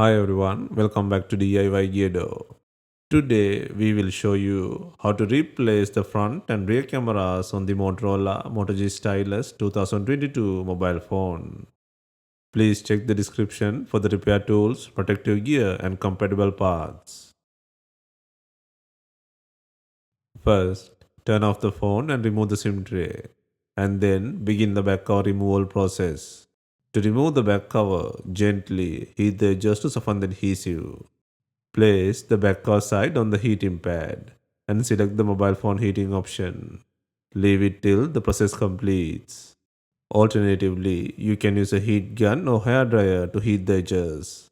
Hi everyone, welcome back to DIY Gedo. Today we will show you how to replace the front and rear cameras on the Motorola Moto G Stylus 2022 mobile phone. Please check the description for the repair tools, protective gear and compatible parts. First, turn off the phone and remove the SIM tray, and then begin the back cover removal process. To remove the back cover, gently heat the edges to soften the adhesive. Place the back cover side on the heating pad and select the mobile phone heating option. Leave it till the process completes. Alternatively, you can use a heat gun or hair dryer to heat the edges.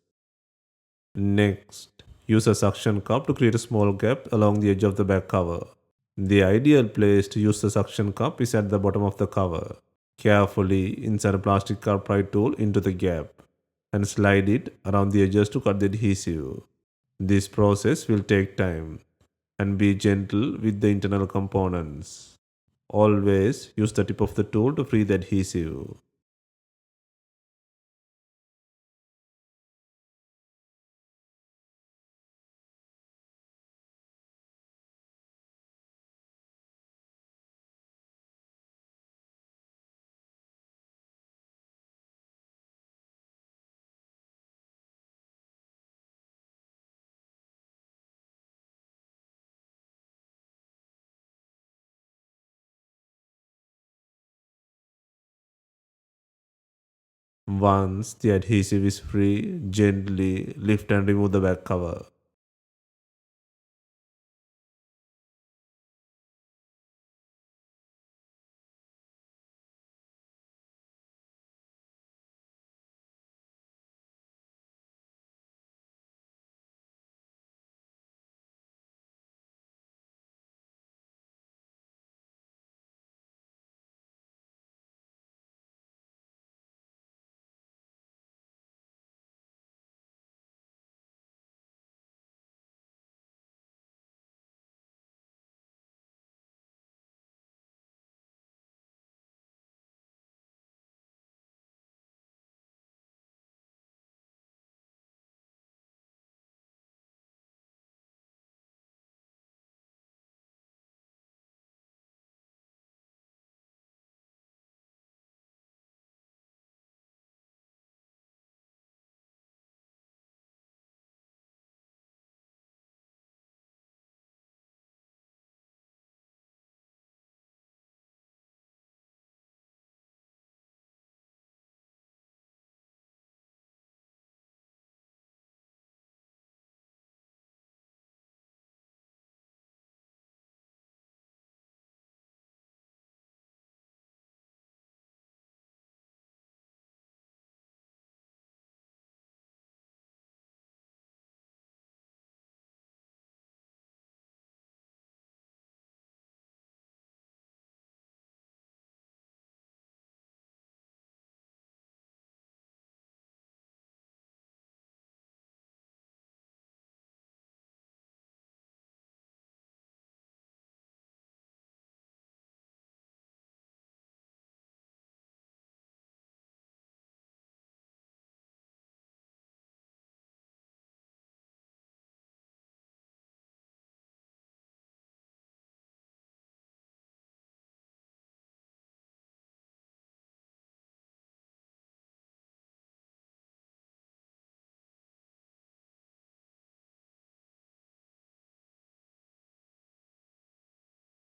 Next, use a suction cup to create a small gap along the edge of the back cover. The ideal place to use the suction cup is at the bottom of the cover. Carefully insert a plastic car pry tool into the gap and slide it around the edges to cut the adhesive. This process will take time and be gentle with the internal components. Always use the tip of the tool to free the adhesive. Once the adhesive is free, gently lift and remove the back cover.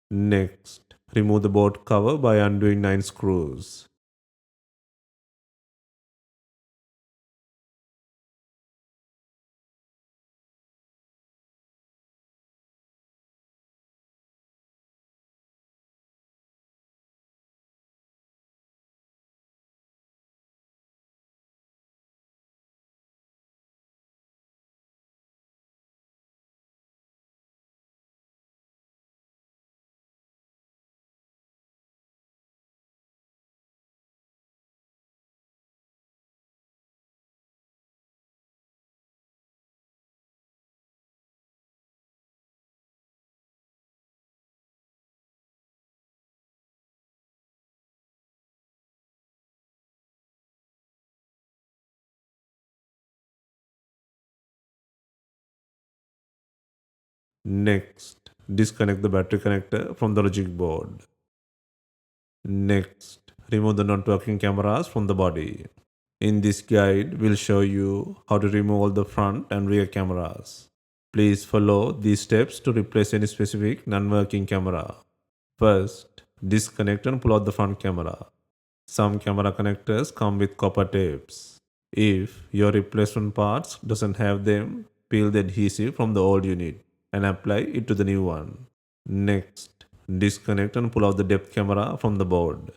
Next, remove the board cover by undoing 9 screws. Next, disconnect the battery connector from the logic board. Next, remove the non-working cameras from the body. In this guide, we'll show you how to remove all the front and rear cameras. Please follow these steps to replace any specific non-working camera. First, disconnect and pull out the front camera. Some camera connectors come with copper tapes. If your replacement parts doesn't have them, peel the adhesive from the old unit and apply it to the new one. Next, disconnect and pull out the depth camera from the board.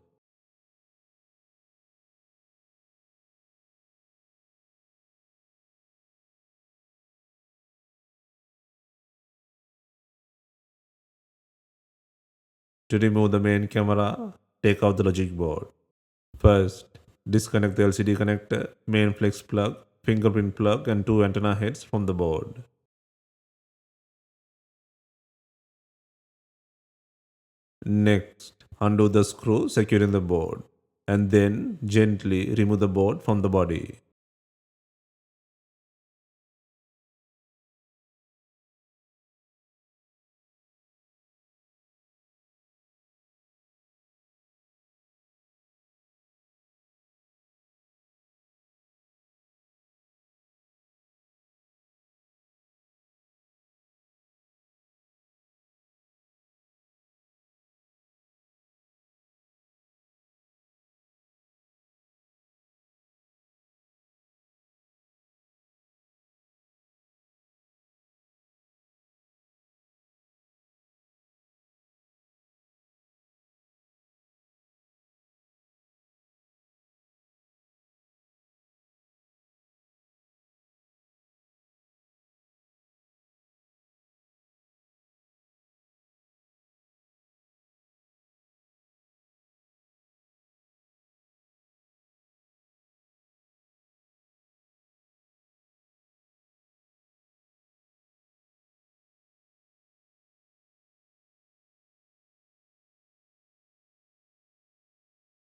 To remove the main camera, take out the logic board. First, disconnect the LCD connector, main flex plug, fingerprint plug and two antenna heads from the board. Next, undo the screw securing the board and then gently remove the board from the body.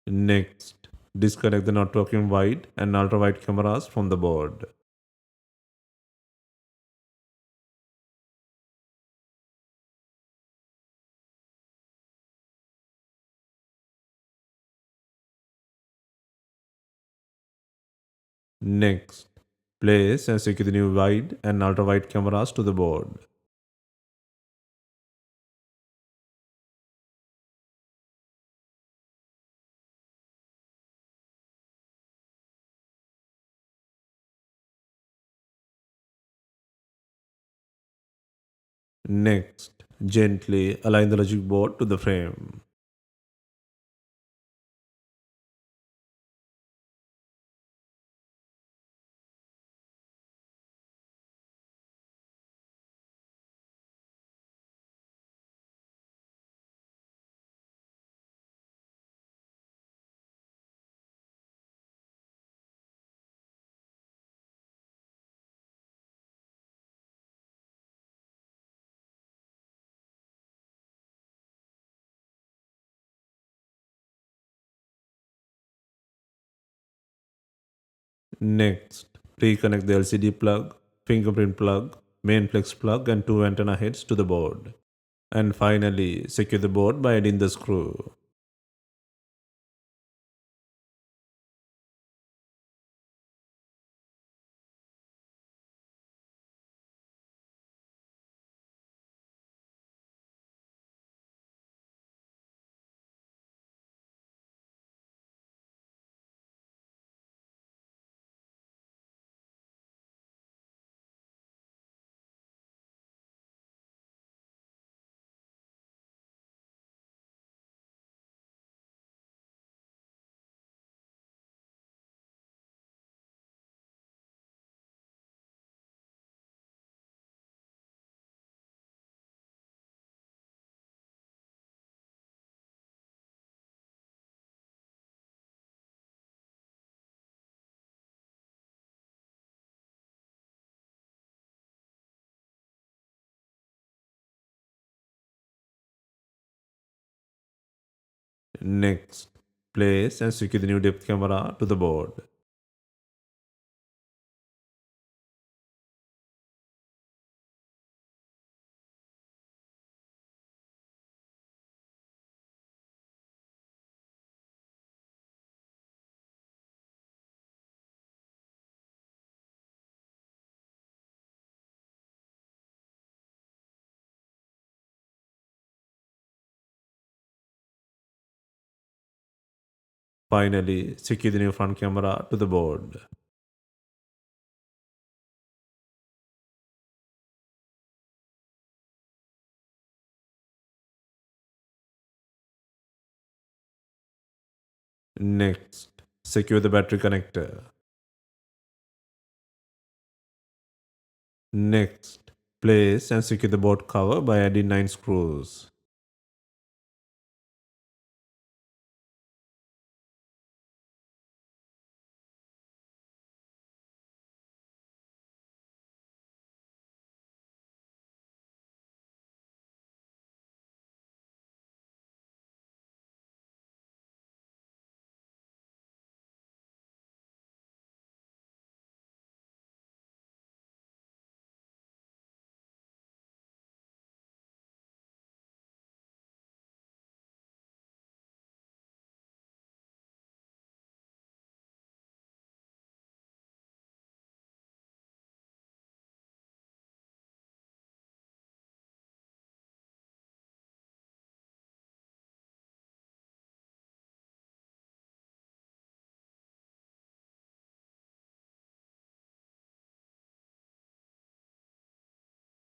Next, disconnect the not working wide and ultra wide cameras from the board. Next, place and secure the new wide and ultra wide cameras to the board. Next, gently align the logic board to the frame. Next, reconnect the LCD plug, fingerprint plug, main flex plug and two antenna heads to the board. And finally, secure the board by adding the screw. Next, place and secure the new depth camera to the board. Finally, secure the new front camera to the board. Next, secure the battery connector. Next, place and secure the board cover by adding 9 screws.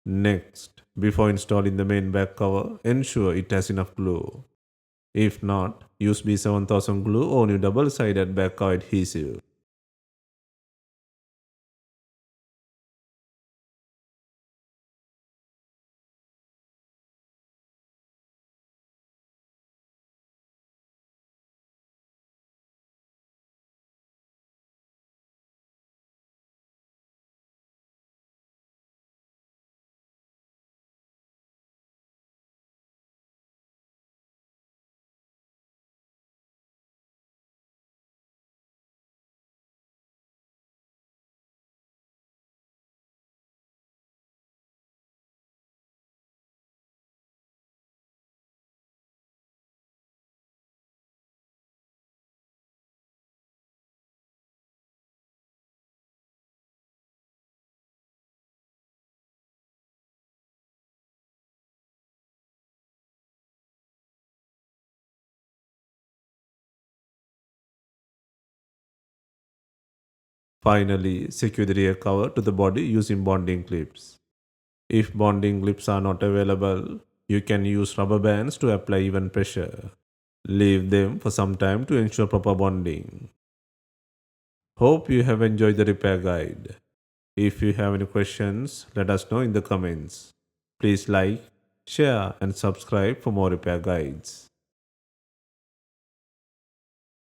Next, before installing the main back cover, ensure it has enough glue. If not, use B7000 glue or new double-sided back cover adhesive. Finally, secure the rear cover to the body using bonding clips. If bonding clips are not available, you can use rubber bands to apply even pressure. Leave them for some time to ensure proper bonding. Hope you have enjoyed the repair guide. If you have any questions, let us know in the comments. Please like, share, and subscribe for more repair guides.